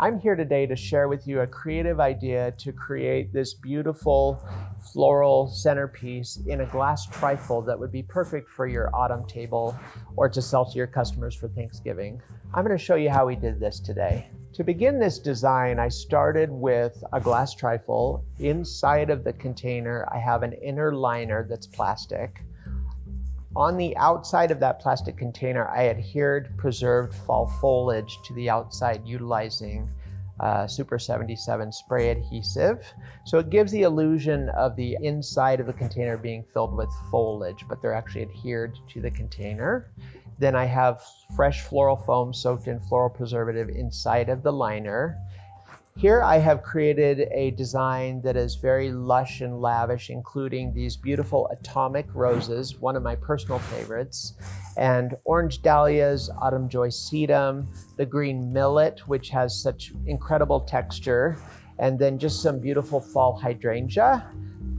I'm here today to share with you a creative idea to create this beautiful floral centerpiece in a glass trifle that would be perfect for your autumn table or to sell to your customers for Thanksgiving. I'm going to show you how we did this today. To begin this design, I started with a glass trifle. Inside of the container, I have an inner liner that's plastic. On the outside of that plastic container, I adhered preserved fall foliage to the outside utilizing Super 77 spray adhesive. So it gives the illusion of the inside of the container being filled with foliage, but they're actually adhered to the container. Then I have fresh floral foam soaked in floral preservative inside of the liner. Here I have created a design that is very lush and lavish, including these beautiful atomic roses, one of my personal favorites, and orange dahlias, autumn joy sedum, the green millet, which has such incredible texture, and then just some beautiful fall hydrangea,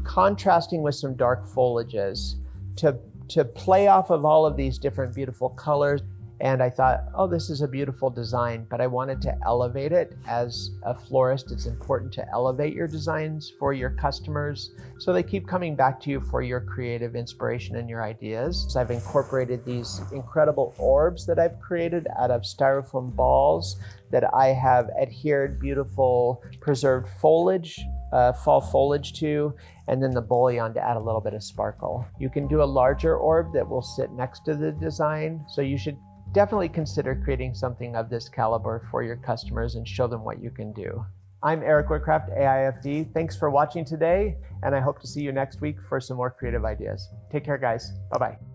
contrasting with some dark foliages to play off of all of these different beautiful colors. And I thought, oh, this is a beautiful design, but I wanted to elevate it. As a florist, it's important to elevate your designs for your customers so they keep coming back to you for your creative inspiration and your ideas. So I've incorporated these incredible orbs that I've created out of styrofoam balls that I have adhered beautiful preserved foliage, fall foliage to, and then the bullion to add a little bit of sparkle. You can do a larger orb that will sit next to the design, so you should definitely consider creating something of this caliber for your customers and show them what you can do. I'm Erik Witcraft AIFD. Thanks for watching today, and I hope to see you next week for some more creative ideas. Take care, guys. Bye-bye.